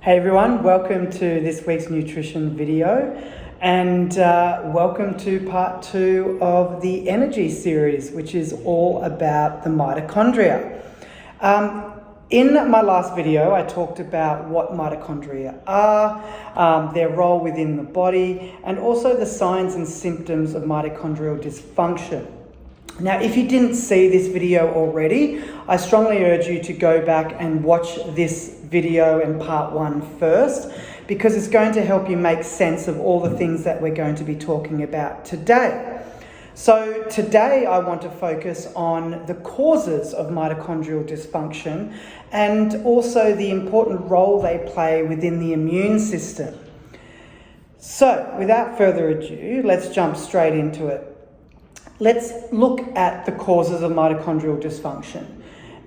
Hey everyone, welcome to this week's nutrition video and welcome to part 2 of the energy series, which is all about the mitochondria. In my last video, I talked about what mitochondria are, their role within the body, and also the signs and symptoms of mitochondrial dysfunction. Now, if you didn't see this video already, I strongly urge you to go back and watch this video in part 1 first, because it's going to help you make sense of all the things that we're going to be talking about today. So today I want to focus on the causes of mitochondrial dysfunction and also the important role they play within the immune system. So without further ado, let's jump straight into it. Let's look at the causes of mitochondrial dysfunction.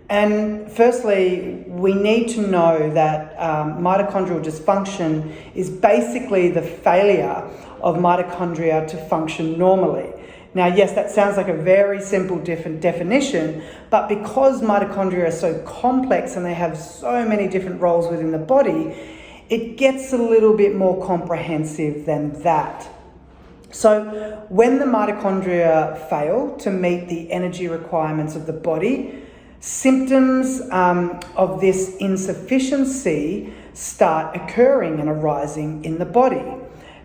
And firstly, we need to know that mitochondrial dysfunction is basically the failure of mitochondria to function normally. Now, yes, that sounds like a very simple definition, but because mitochondria are so complex and they have so many different roles within the body, it gets a little bit more comprehensive than that. So when the mitochondria fail to meet the energy requirements of the body, symptoms of this insufficiency start occurring and arising in the body.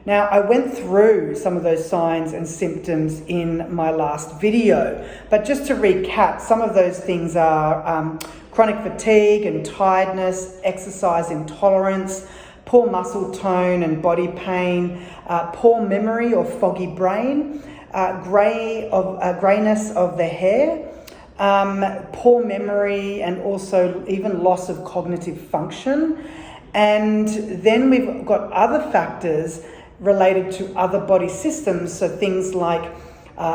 Now, I went through some of those signs and symptoms in my last video, but just to recap, some of those things are chronic fatigue and tiredness, exercise intolerance, poor muscle tone and body pain, poor memory or foggy brain, greyness of the hair, poor memory, and also even loss of cognitive function. And then we've got other factors related to other body systems, so things like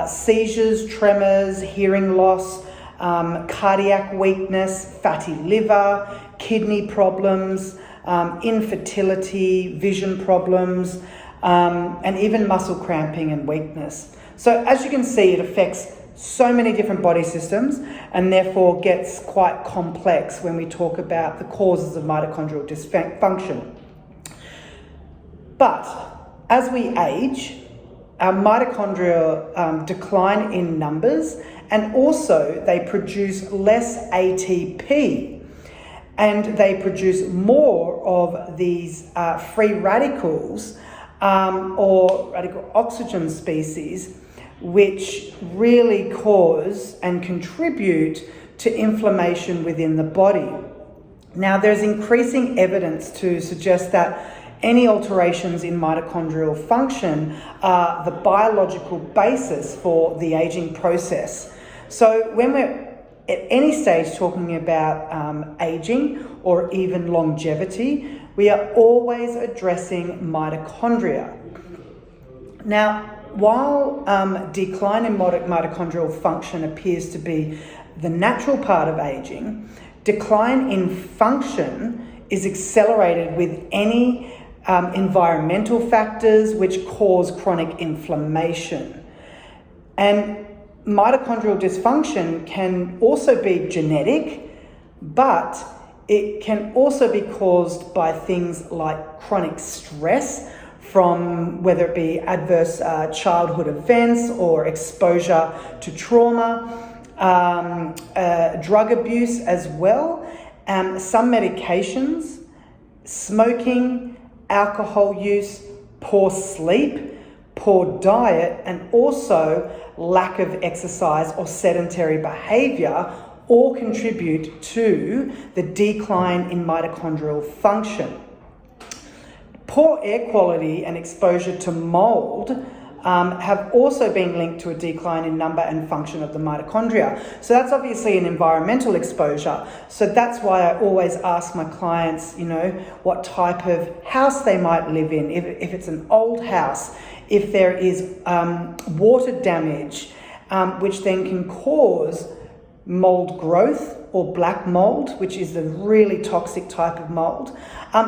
seizures, tremors, hearing loss, cardiac weakness, fatty liver, kidney problems, infertility, vision problems, and even muscle cramping and weakness. So as you can see, it affects so many different body systems and therefore gets quite complex when we talk about the causes of mitochondrial dysfunction. But as we age, our mitochondria decline in numbers, and also they produce less ATP. And they produce more of these free radicals or radical oxygen species, which really cause and contribute to inflammation within the body. Now, there's increasing evidence to suggest that any alterations in mitochondrial function are the biological basis for the aging process. So when we're at any stage talking about aging or even longevity, we are always addressing mitochondria. Now, while decline in mitochondrial function appears to be the natural part of aging, decline in function is accelerated with any environmental factors which cause chronic inflammation. And mitochondrial dysfunction can also be genetic, but it can also be caused by things like chronic stress from whether it be adverse childhood events or exposure to trauma, drug abuse as well, some medications, smoking, alcohol use, poor sleep, poor diet, and also lack of exercise or sedentary behavior all contribute to the decline in mitochondrial function. Poor air quality and exposure to mold have also been linked to a decline in number and function of the mitochondria. So that's obviously an environmental exposure. So that's why I always ask my clients, what type of house they might live in, if it's an old house, if there is water damage, which then can cause mold growth or black mold, which is the really toxic type of mold,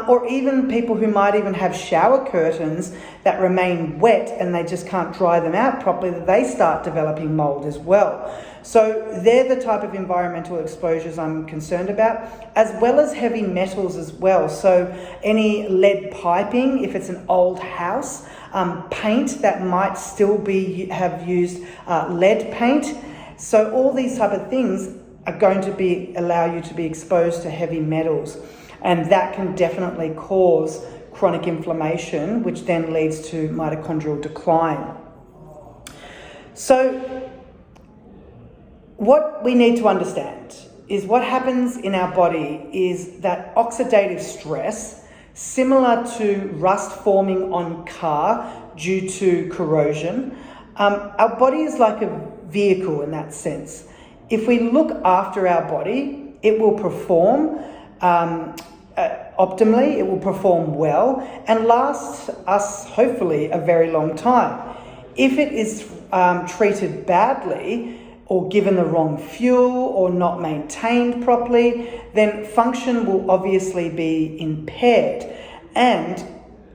or even people who might even have shower curtains that remain wet and they just can't dry them out properly, that they start developing mold as well. So they're the type of environmental exposures I'm concerned about, as well as heavy metals as well. So any lead piping, if it's an old house, paint that might still have used lead paint. So all these type of things are going to allow you to be exposed to heavy metals, and that can definitely cause chronic inflammation, which then leads to mitochondrial decline. So what we need to understand is what happens in our body is that oxidative stress, similar to rust forming on car due to corrosion, our body is like a vehicle in that sense. If we look after our body, it will perform optimally, it will perform well, and last us hopefully a very long time. If it is treated badly, or given the wrong fuel, or not maintained properly, then function will obviously be impaired, and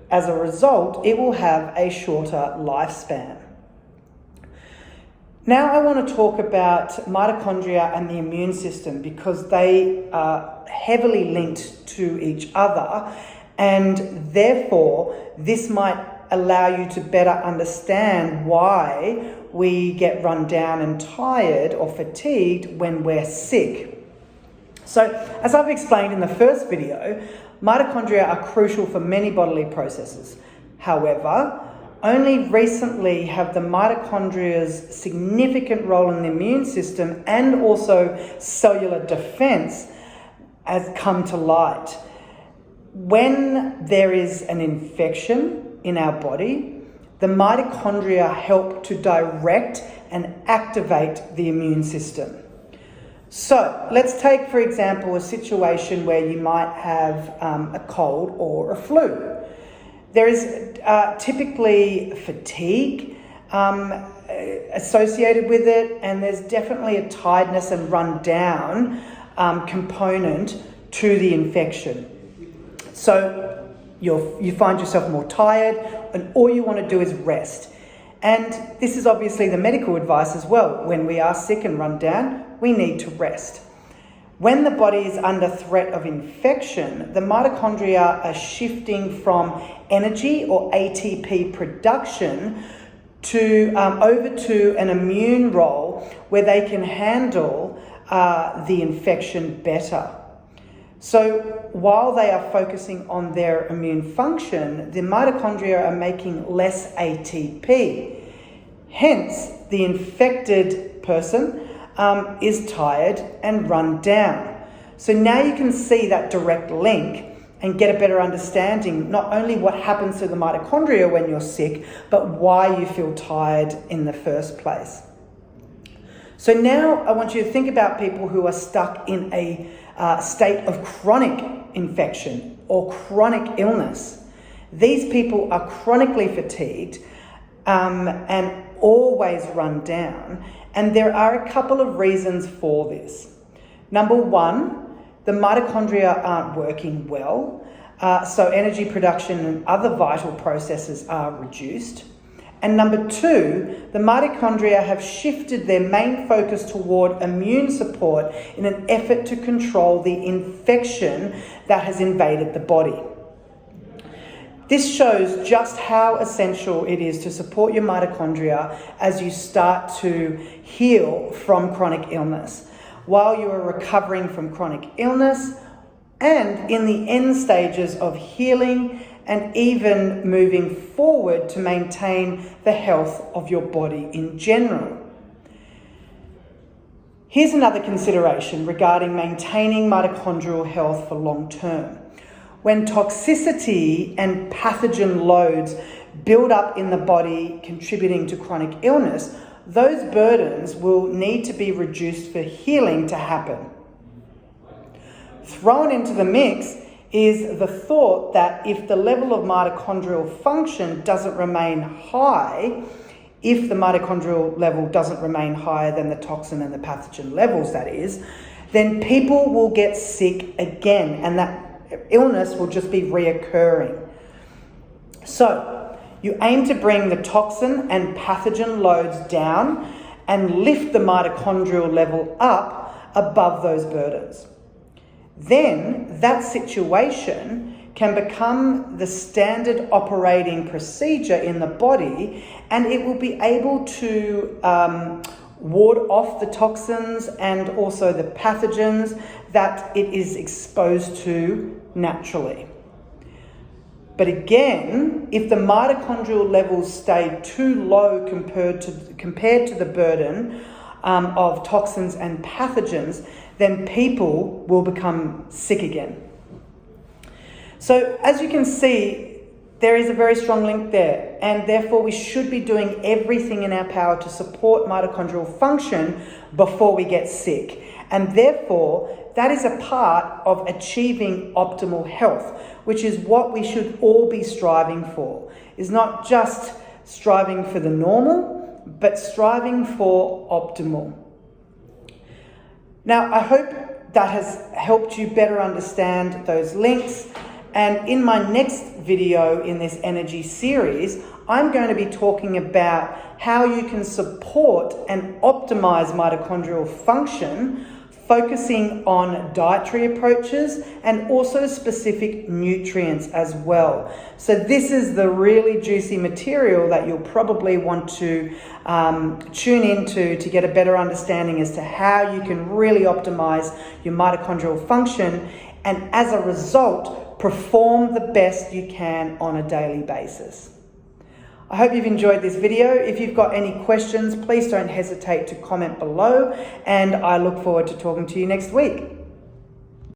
as a result, it will have a shorter lifespan. Now I want to talk about mitochondria and the immune system, because they are heavily linked to each other, and therefore this might allow you to better understand why we get run down and tired or fatigued when we're sick. So, as I've explained in the first video, mitochondria are crucial for many bodily processes. However, only recently have the mitochondria's significant role in the immune system and also cellular defense has come to light. When there is an infection in our body, the mitochondria help to direct and activate the immune system. So let's take, for example, a situation where you might have a cold or a flu. There is typically fatigue associated with it, and there's definitely a tiredness and run down component to the infection. So you find yourself more tired, and all you want to do is rest. And this is obviously the medical advice as well. When we are sick and run down, we need to rest. When the body is under threat of infection, the mitochondria are shifting from energy or ATP production to over to an immune role where they can handle the infection better. So while they are focusing on their immune function, the mitochondria are making less ATP. Hence, the infected person is tired and run down. So now you can see that direct link and get a better understanding, not only what happens to the mitochondria when you're sick, but why you feel tired in the first place. So now I want you to think about people who are stuck in a state of chronic infection or chronic illness. These people are chronically fatigued and always run down, and there are a couple of reasons for this. Number one, the mitochondria aren't working well, so energy production and other vital processes are reduced. And number two, the mitochondria have shifted their main focus toward immune support in an effort to control the infection that has invaded the body. This shows just how essential it is to support your mitochondria as you start to heal from chronic illness, while you are recovering from chronic illness and in the end stages of healing and even moving forward to maintain the health of your body in general. Here's another consideration regarding maintaining mitochondrial health for long term. When toxicity and pathogen loads build up in the body contributing to chronic illness, those burdens will need to be reduced for healing to happen. Thrown into the mix is the thought that if the level of mitochondrial function doesn't remain high, if the mitochondrial level doesn't remain higher than the toxin and the pathogen levels, that is, then people will get sick again, and that illness will just be reoccurring. So you aim to bring the toxin and pathogen loads down and lift the mitochondrial level up above those burdens. Then that situation can become the standard operating procedure in the body, and it will be able to ward off the toxins and also the pathogens that it is exposed to naturally. But again, if the mitochondrial levels stay too low compared to the burden of toxins and pathogens, then people will become sick again. So as you can see, there is a very strong link there, and therefore we should be doing everything in our power to support mitochondrial function before we get sick. And therefore, that is a part of achieving optimal health, which is what we should all be striving for. Is not just striving for the normal, but striving for optimal. Now, I hope that has helped you better understand those links. And in my next video in this energy series, I'm going to be talking about how you can support and optimize mitochondrial function, focusing on dietary approaches and also specific nutrients as well. So this is the really juicy material that you'll probably want to tune into to get a better understanding as to how you can really optimize your mitochondrial function, and as a result, perform the best you can on a daily basis. I hope you've enjoyed this video. If you've got any questions, please don't hesitate to comment below, and I look forward to talking to you next week.